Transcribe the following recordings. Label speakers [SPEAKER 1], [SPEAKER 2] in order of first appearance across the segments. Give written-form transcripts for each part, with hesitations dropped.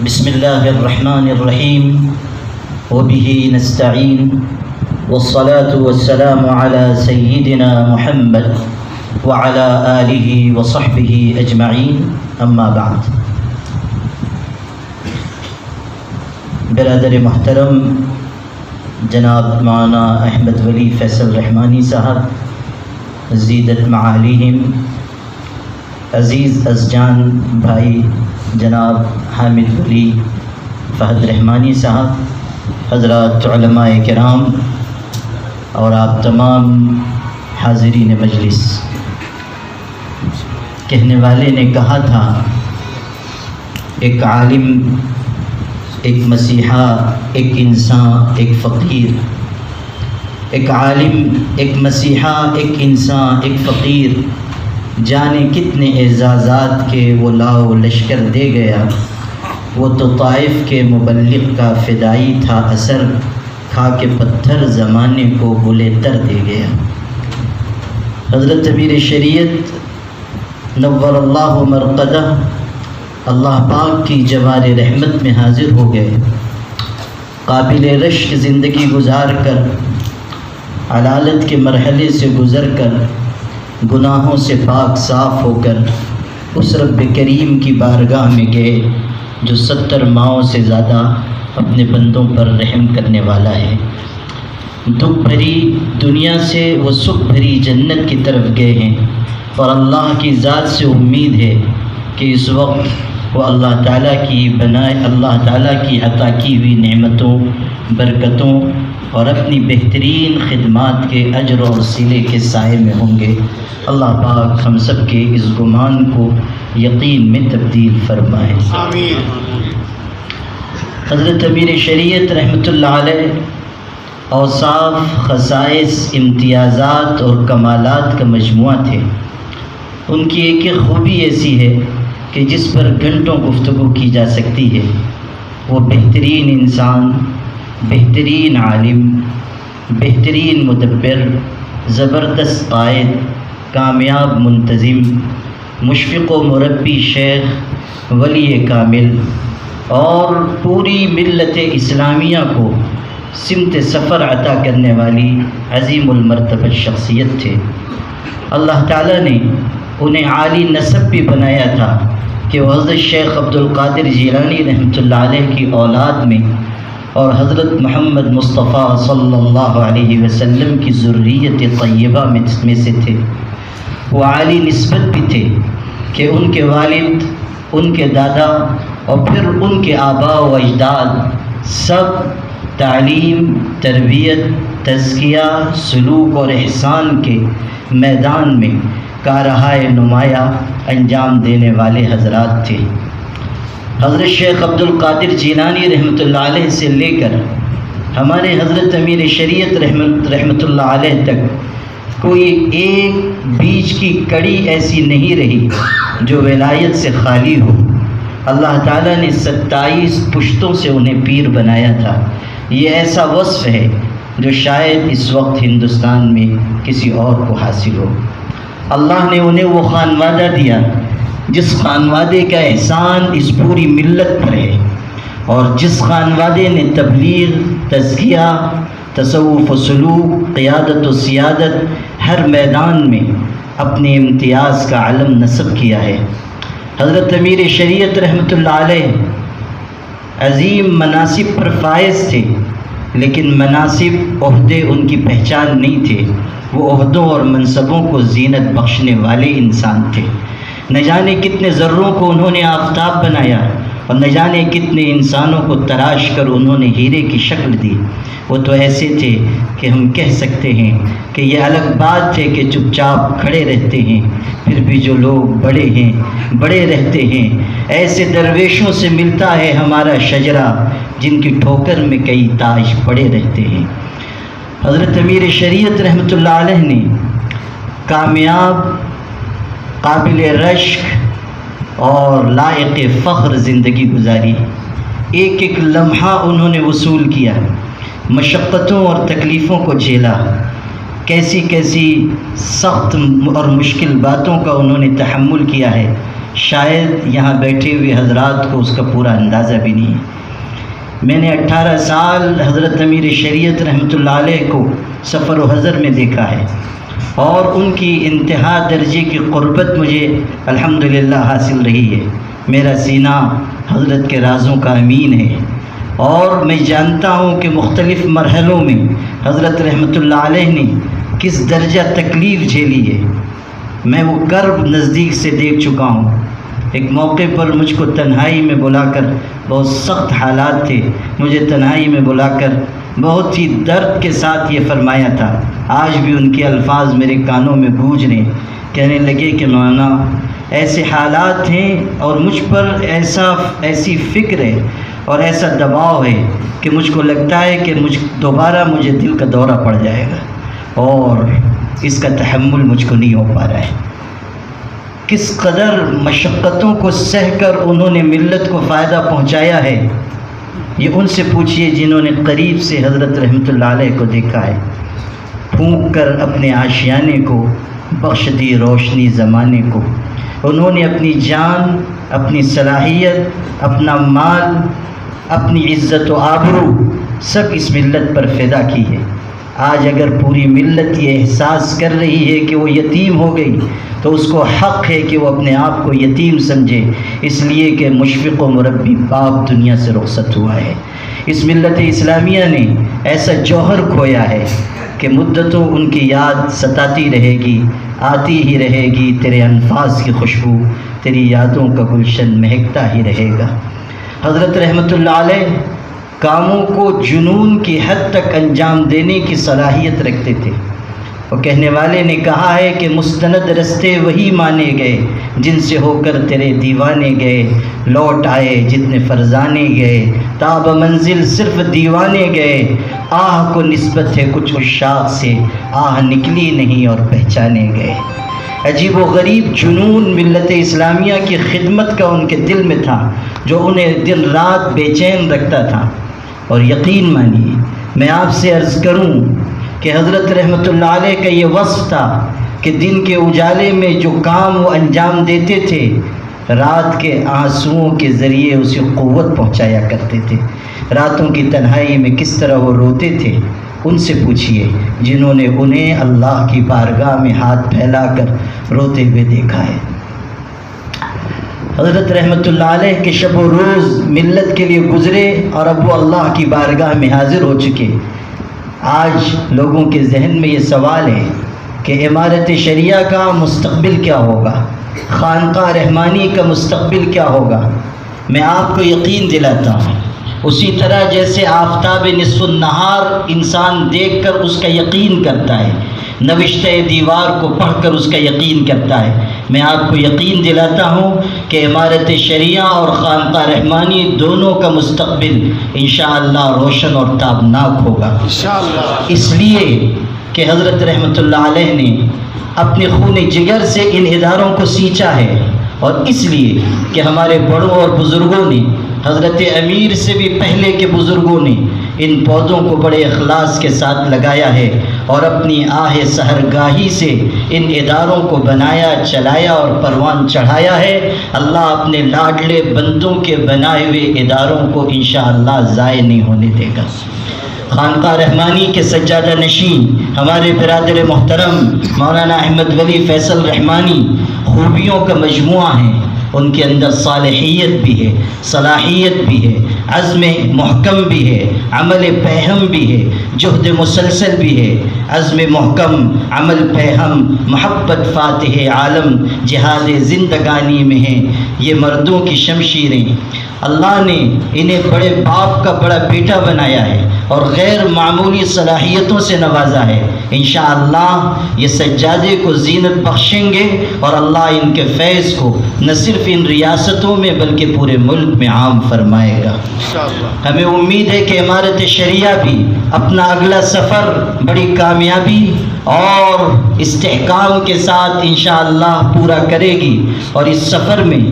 [SPEAKER 1] بسم اللہ الرحمن الرحیم وبہ نستعین والصلاة والسلام علی سیدنا محمد وعلی آلہ وصحبہ اجمعین اما بعد۔ برادر محترم جناب مولانا احمد ولی فیصل رحمانی صاحب زیدت معالیہم، عزیز ازجان بھائی جناب حامد ولی فہد رحمانی صاحب، حضرات علماء کرام اور آپ تمام حاضرین مجلس، کہنے والے نے کہا تھا ایک عالم، ایک مسیحا، ایک انسان، ایک فقیر، ایک عالم، ایک مسیحا، ایک انسان، ایک فقیر، جانے کتنے اعزازات کے وہ لاؤ لشکر دے گیا، وہ تو طائف کے مبلغ کا فدائی تھا اثر، کھا کے پتھر زمانے کو گلے تر دے گیا۔ حضرت امیر شریعت نور اللہ مرقدہ اللہ پاک کی جوار رحمت میں حاضر ہو گئے، قابل رشک زندگی گزار کر، علالت کے مرحلے سے گزر کر، گناہوں سے پاک صاف ہو کر اس رب کریم کی بارگاہ میں گئے جو 70 ماؤں سے زیادہ اپنے بندوں پر رحم کرنے والا ہے۔ دکھ بھری دنیا سے وہ سکھ بھری جنت کی طرف گئے ہیں، اور اللہ کی ذات سے امید ہے کہ اس وقت وہ اللہ تعالیٰ کی عطا کی ہوئی نعمتوں، برکتوں اور اپنی بہترین خدمات کے اجر اور صلے کے سائے میں ہوں گے۔ اللہ پاک ہم سب کے اس گمان کو یقین میں تبدیل فرمائے، آمین۔ حضرت امیر شریعت رحمۃ اللہ علیہ اوصاف، خصائص، امتیازات اور کمالات کا مجموعہ تھے۔ ان کی ایک ایک خوبی ایسی ہے کہ جس پر گھنٹوں گفتگو کی جا سکتی ہے۔ وہ بہترین انسان، بہترین عالم، بہترین مدبر، زبردست قائد، کامیاب منتظم، مشفق و مربی شیخ، ولی کامل، اور پوری ملت اسلامیہ کو سمت سفر عطا کرنے والی عظیم المرتبہ شخصیت تھے۔ اللہ تعالیٰ نے انہیں عالی نسب بھی بنایا تھا کہ وہ حضرت شیخ عبد القادر جیلانی رحمۃ اللہ علیہ کی اولاد میں اور حضرت محمد مصطفیٰ صلی اللہ علیہ وسلم کی ذریت طیبہ میں سے تھے۔ وہ عالی نسبت بھی تھے کہ ان کے والد، ان کے دادا اور پھر ان کے آباء و اجداد سب تعلیم، تربیت، تزکیہ، سلوک اور احسان کے میدان میں کارہائے نمایاں انجام دینے والے حضرات تھے۔ حضرت شیخ عبد القادر جیلانی رحمۃ اللہ علیہ سے لے کر ہمارے حضرت امیر شریعت رحمۃ اللہ علیہ تک کوئی ایک بیچ کی کڑی ایسی نہیں رہی جو ولایت سے خالی ہو۔ اللہ تعالیٰ نے 27 پشتوں سے انہیں پیر بنایا تھا۔ یہ ایسا وصف ہے جو شاید اس وقت ہندوستان میں کسی اور کو حاصل ہو۔ اللہ نے انہیں وہ خانوادہ دیا جس خانوادے کا احسان اس پوری ملت پر ہے، اور جس خانوادے نے تبلیغ، تزکیہ، تصوف و سلوک، قیادت و سیادت ہر میدان میں اپنے امتیاز کا علم نصب کیا ہے۔ حضرت امیر شریعت رحمۃ اللہ علیہ عظیم مناصب پر فائز تھے، لیکن مناصب، عہدے ان کی پہچان نہیں تھے۔ وہ عہدوں اور منصبوں کو زینت بخشنے والے انسان تھے۔ نہ جانے کتنے ذروں کو انہوں نے آفتاب بنایا، اور نہ جانے کتنے انسانوں کو تراش کر انہوں نے ہیرے کی شکل دی۔ وہ تو ایسے تھے کہ ہم کہہ سکتے ہیں کہ یہ الگ بات ہے کہ چپ چاپ کھڑے رہتے ہیں، پھر بھی جو لوگ بڑے ہیں بڑے رہتے ہیں۔ ایسے درویشوں سے ملتا ہے ہمارا شجرہ جن کی ٹھوکر میں کئی تاج پڑے رہتے ہیں۔ حضرت امیر شریعت رحمۃ اللہ علیہ نے کامیاب، قابل رشک اور لائق فخر زندگی گزاری۔ ایک ایک لمحہ انہوں نے وصول کیا، مشقتوں اور تکلیفوں کو جھیلا، کیسی کیسی سخت اور مشکل باتوں کا انہوں نے تحمل کیا ہے۔ شاید یہاں بیٹھے ہوئے حضرات کو اس کا پورا اندازہ بھی نہیں ہے۔ میں نے 18 سال حضرت امیر شریعت رحمۃ اللہ علیہ کو سفر و حضر میں دیکھا ہے، اور ان کی انتہا درجے کی قربت مجھے الحمدللہ حاصل رہی ہے۔ میرا سینہ حضرت کے رازوں کا امین ہے، اور میں جانتا ہوں کہ مختلف مرحلوں میں حضرت رحمۃ اللہ علیہ نے کس درجہ تکلیف جھیلی ہے۔ میں وہ کرب نزدیک سے دیکھ چکا ہوں۔ ایک موقع پر مجھ کو تنہائی میں بلا کر، بہت سخت حالات تھے، مجھے تنہائی میں بلا کر بہت ہی درد کے ساتھ یہ فرمایا تھا، آج بھی ان کے الفاظ میرے کانوں میں گونج رہے۔ کہنے لگے کہ مولانا ایسے حالات ہیں اور مجھ پر ایسی فکر ہے اور ایسا دباؤ ہے کہ مجھ کو لگتا ہے کہ دوبارہ مجھے دل کا دورہ پڑ جائے گا، اور اس کا تحمل مجھ کو نہیں ہو پا رہا ہے۔ کس قدر مشقتوں کو سہ کر انہوں نے ملت کو فائدہ پہنچایا ہے، یہ ان سے پوچھئے جنہوں نے قریب سے حضرت رحمۃ اللہ علیہ کو دیکھا ہے۔ پھونک کر اپنے آشیانے کو بخش دی روشنی زمانے کو، انہوں نے اپنی جان، اپنی صلاحیت، اپنا مال، اپنی عزت و آبرو سب اس ملت پر فدا کی ہے۔ آج اگر پوری ملت یہ احساس کر رہی ہے کہ وہ یتیم ہو گئی، تو اس کو حق ہے کہ وہ اپنے آپ کو یتیم سمجھے، اس لیے کہ مشفق و مربی باپ دنیا سے رخصت ہوا ہے۔ اس ملت اسلامیہ نے ایسا جوہر کھویا ہے کہ مدتوں ان کی یاد ستاتی رہے گی، آتی ہی رہے گی۔ تیرے انفاس کی خوشبو، تیری یادوں کا گلشن مہکتا ہی رہے گا۔ حضرت رحمۃ اللہ علیہ کاموں کو جنون کی حد تک انجام دینے کی صلاحیت رکھتے تھے۔ وہ کہنے والے نے کہا ہے کہ مستند رستے وہی مانے گئے جن سے ہو کر تیرے دیوانے گئے، لوٹ آئے جتنے فرزانے گئے، تاب منزل صرف دیوانے گئے، آہ کو نسبت ہے کچھ عشاق سے، آہ نکلی نہیں اور پہچانے گئے۔ عجیب و غریب جنون ملت اسلامیہ کی خدمت کا ان کے دل میں تھا، جو انہیں دن رات بے چین رکھتا تھا۔ اور یقین مانیے، میں آپ سے عرض کروں کہ حضرت رحمۃ اللہ علیہ کا یہ وصف تھا کہ دن کے اجالے میں جو کام وہ انجام دیتے تھے، رات کے آنسوؤں کے ذریعے اسے قوت پہنچایا کرتے تھے۔ راتوں کی تنہائی میں کس طرح وہ روتے تھے، ان سے پوچھئے جنہوں نے انہیں اللہ کی بارگاہ میں ہاتھ پھیلا کر روتے ہوئے دیکھا ہے۔ حضرت رحمۃ اللہ علیہ کے شب و روز ملت کے لیے گزرے، اور اب وہ اللہ کی بارگاہ میں حاضر ہو چکے۔ آج لوگوں کے ذہن میں یہ سوال ہے کہ امارت شریعہ کا مستقبل کیا ہوگا، خانقاہ رحمانی کا مستقبل کیا ہوگا۔ میں آپ کو یقین دلاتا ہوں، اسی طرح جیسے آفتاب نصف النہار انسان دیکھ کر اس کا یقین کرتا ہے، نوشتہ دیوار کو پڑھ کر اس کا یقین کرتا ہے، میں آپ کو یقین دلاتا ہوں کہ امارت شریعہ اور خانقاہ رحمانی دونوں کا مستقبل انشاءاللہ روشن اور تابناک ہوگا۔ اس لیے کہ حضرت رحمۃ اللہ علیہ نے اپنے خون جگر سے ان اداروں کو سینچا ہے، اور اس لیے کہ ہمارے بڑوں اور بزرگوں نے، حضرت امیر سے بھی پہلے کے بزرگوں نے ان پودوں کو بڑے اخلاص کے ساتھ لگایا ہے، اور اپنی آہ سحرگاہی سے ان اداروں کو بنایا، چلایا اور پروان چڑھایا ہے۔ اللہ اپنے لاڈلے بندوں کے بنائے ہوئے اداروں کو انشاءاللہ ضائع نہیں ہونے دے گا۔ خانقاہ رحمانی کے سجادہ نشین ہمارے برادر محترم مولانا احمد ولی فیصل رحمانی خوبیوں کا مجموعہ ہیں، ان کے اندر صالحیت بھی ہے، صلاحیت بھی ہے، عزم محکم بھی ہے، عمل پیہم بھی ہے، جہد مسلسل بھی ہے۔ عزم محکم، عمل پیہم، محبت فاتح عالم، جہاد زندگانی میں ہیں یہ مردوں کی شمشیریں۔ اللہ نے انہیں بڑے باپ کا بڑا بیٹا بنایا ہے اور غیر معمولی صلاحیتوں سے نوازا ہے۔ انشاءاللہ یہ سجادے کو زینت بخشیں گے، اور اللہ ان کے فیض کو نہ صرف ان ریاستوں میں بلکہ پورے ملک میں عام فرمائے گا۔ ہمیں امید ہے کہ امارت شریعہ بھی اپنا اگلا سفر بڑی کامیابی اور استحکام کے ساتھ انشاءاللہ پورا کرے گی، اور اس سفر میں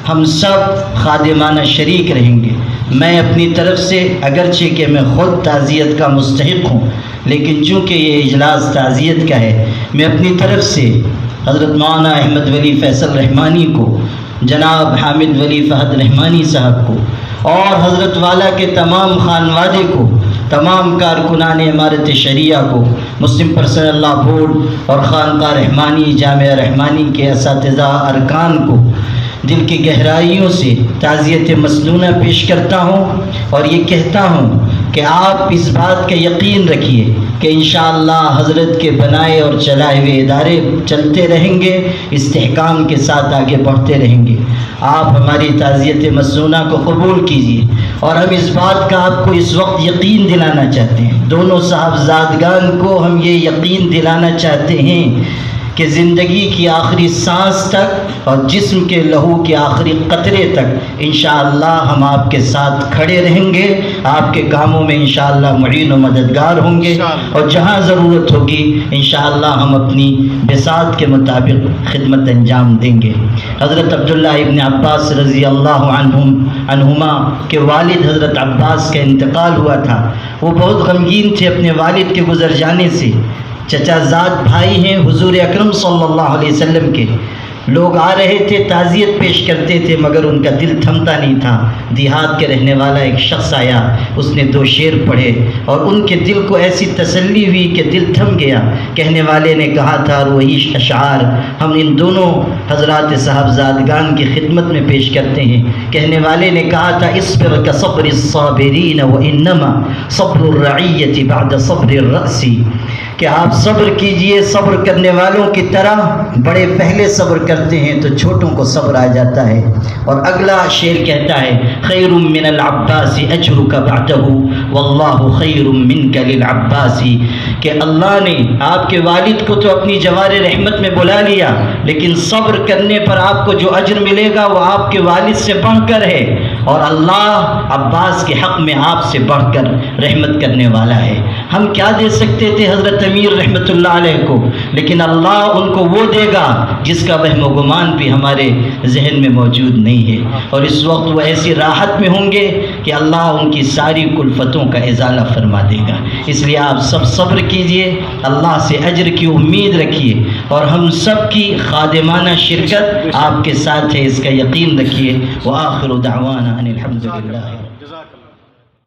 [SPEAKER 1] ہم سب خادمانہ شریک رہیں گے۔ میں اپنی طرف سے، اگرچہ کہ میں خود تعزیت کا مستحق ہوں، لیکن چونکہ یہ اجلاس تعزیت کا ہے، میں اپنی طرف سے حضرت مولانا احمد ولی فیصل رحمانی کو جناب حامد ولی فہد رحمانی صاحب کو اور حضرت والا کے تمام خانوادے کو، تمام کارکنان امارت شریعہ کو، مسلم پرسنل لا بورڈ اور خانقاہ رحمانی جامعہ رحمانی کے اساتذہ ارکان کو دل کی گہرائیوں سے تعزیت مسنونہ پیش کرتا ہوں، اور یہ کہتا ہوں کہ آپ اس بات کا یقین رکھیے کہ انشاءاللہ حضرت کے بنائے اور چلائے ہوئے ادارے چلتے رہیں گے، استحکام کے ساتھ آگے بڑھتے رہیں گے۔ آپ ہماری تعزیت مسنونہ کو قبول کیجیے، اور ہم اس بات کا آپ کو اس وقت یقین دلانا چاہتے ہیں، دونوں صاحبزادگان کو ہم یہ یقین دلانا چاہتے ہیں کہ زندگی کی آخری سانس تک اور جسم کے لہو کے آخری قطرے تک انشاءاللہ ہم آپ کے ساتھ کھڑے رہیں گے، آپ کے کاموں میں انشاءاللہ معین و مددگار ہوں گے، اور جہاں ضرورت ہوگی انشاءاللہ ہم اپنی بساط کے مطابق خدمت انجام دیں گے۔ حضرت عبداللہ ابن عباس رضی اللہ عنہما کے والد حضرت عباس کا انتقال ہوا تھا۔ وہ بہت غمگین تھے اپنے والد کے گزر جانے سے۔ چچا زاد بھائی ہیں حضور اکرم صلی اللہ علیہ وسلم کے، لوگ آ رہے تھے، تعزیت پیش کرتے تھے، مگر ان کا دل تھمتا نہیں تھا۔ دیہات کے رہنے والا ایک شخص آیا، اس نے 2 شعر پڑھے اور ان کے دل کو ایسی تسلی ہوئی کہ دل تھم گیا۔ کہنے والے نے کہا تھا، اور وہی اشعار ہم ان دونوں حضرات صاحبزادگان کی خدمت میں پیش کرتے ہیں۔ کہنے والے نے کہا تھا، اصبر کصبر الصابرین وانما صبر الرعیۃ بعد صبر الرأس، کہ آپ صبر کیجئے صبر کرنے والوں کی طرح، بڑے پہلے صبر کرتے ہیں تو چھوٹوں کو صبر آ جاتا ہے۔ اور اگلا شعر کہتا ہے، خیر من العباس اجرک بعدہ واللہ خیر منک للعباس، کہ اللہ نے آپ کے والد کو تو اپنی جوار رحمت میں بلا لیا، لیکن صبر کرنے پر آپ کو جو اجر ملے گا وہ آپ کے والد سے بڑھ کر ہے، اور اللہ عباس کے حق میں آپ سے بڑھ کر رحمت کرنے والا ہے۔ ہم کیا دے سکتے تھے حضرت امیر رحمۃ اللہ علیہ کو، لیکن اللہ ان کو وہ دے گا جس کا وہم و گمان بھی ہمارے ذہن میں موجود نہیں ہے، اور اس وقت وہ ایسی راحت میں ہوں گے کہ اللہ ان کی ساری کلفتوں کا ازالہ فرما دے گا۔ اس لیے آپ سب صبر کیجئے، اللہ سے اجر کی امید رکھیے، اور ہم سب کی خادمانہ شرکت آپ کے ساتھ ہے، اس کا یقین رکھیے۔ وآخر دعوانا ان الحمد للہ۔